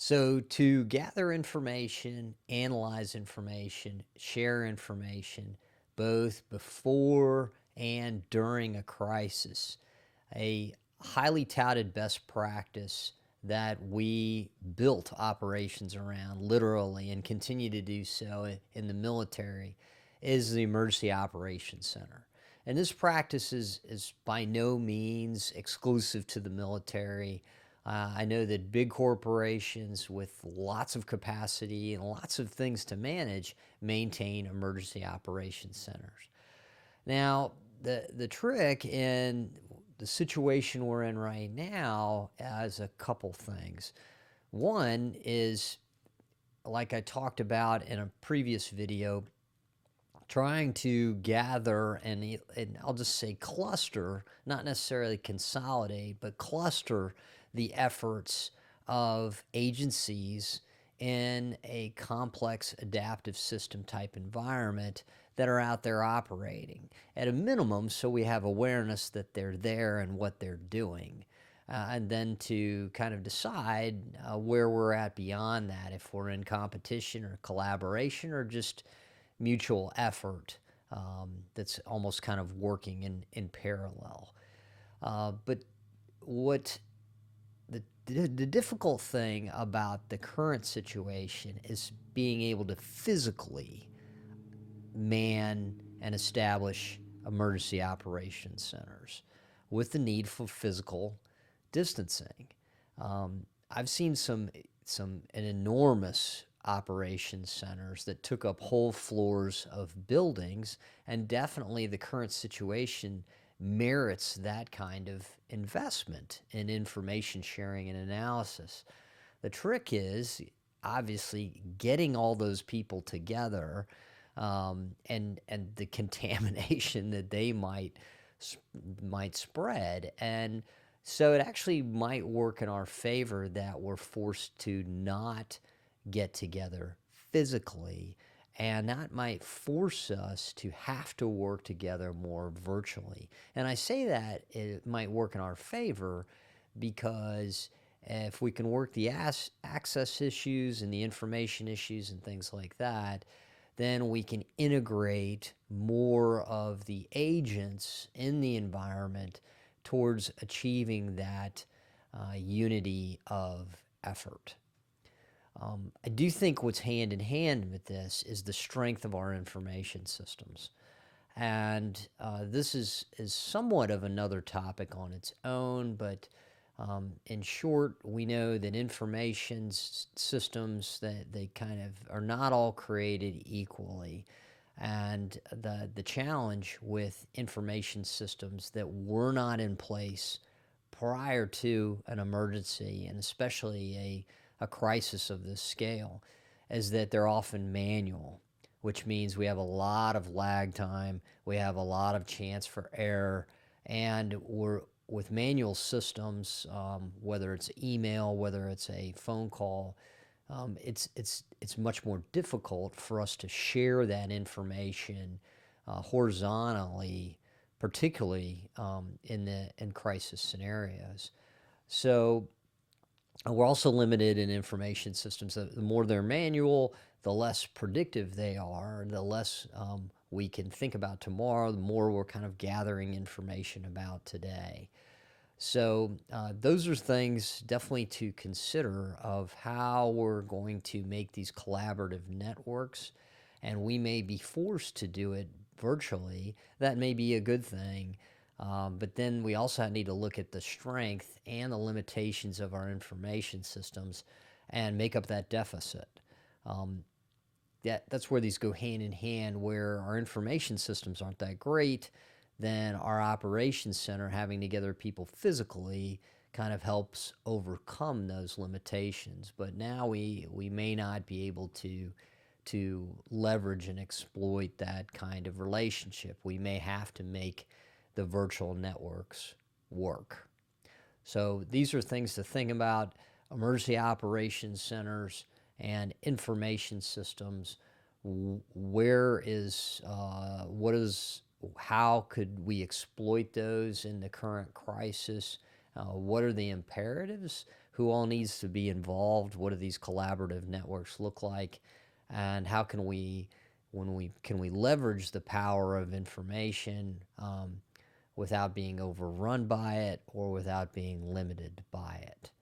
So, to gather information, analyze information, share information, both before and during a crisis, a highly touted best practice that we built operations around literally and continue to do so in the military is the Emergency Operations Center. And this practice is by no means exclusive to the military. I know that big corporations with lots of capacity and lots of things to manage maintain emergency operations centers. Now, the trick in the situation we're in right now is a couple things. One is, like I talked about in a previous video, trying to gather and I'll just say cluster, not necessarily consolidate, but cluster the efforts of agencies in a complex adaptive system type environment that are out there operating at a minimum so we have awareness that they're there and what they're doing. And then to kind of decide where we're at beyond that, if we're in competition or collaboration or just mutual effort that's almost kind of working in parallel. But what the difficult thing about the current situation is being able to physically man and establish emergency operations centers with the need for physical distancing. I've seen an enormous operations centers that took up whole floors of buildings, and definitely the current situation merits that kind of investment in information sharing and analysis. The trick is obviously getting all those people together, and the contamination that they might spread. And so it actually might work in our favor that we're forced to not get together physically, and that might force us to have to work together more virtually. And I say that it might work in our favor because if we can work the access issues and the information issues and things like that, then we can integrate more of the agents in the environment towards achieving that unity of effort. I do think what's hand in hand with this is the strength of our information systems. And this is somewhat of another topic on its own, but in short, we know that information systems that they kind of are not all created equally. And the challenge with information systems that were not in place prior to an emergency, and especially a crisis of this scale, is that they're often manual, which means we have a lot of lag time, we have a lot of chance for error, and we're with manual systems, whether it's email, whether it's a phone call, it's much more difficult for us to share that information horizontally, particularly in crisis scenarios. So we're also limited in information systems. The more they're manual, the less predictive they are, the less we can think about tomorrow, the more we're kind of gathering information about today. So those are things definitely to consider of how we're going to make these collaborative networks, and we may be forced to do it virtually. That may be a good thing, but then we also need to look at the strength and the limitations of our information systems and make up that deficit. That's where these go hand in hand, where our information systems aren't that great, then our operations center having together people physically kind of helps overcome those limitations. But now we may not be able to leverage and exploit that kind of relationship. We may have to make the virtual networks work. So these are things to think about: emergency operations centers and information systems. Where is what is how could we exploit those in the current crisis? What are the imperatives? who all needs to be involved, what do these collaborative networks look like, and how can we can we leverage the power of information without being overrun by it or without being limited by it.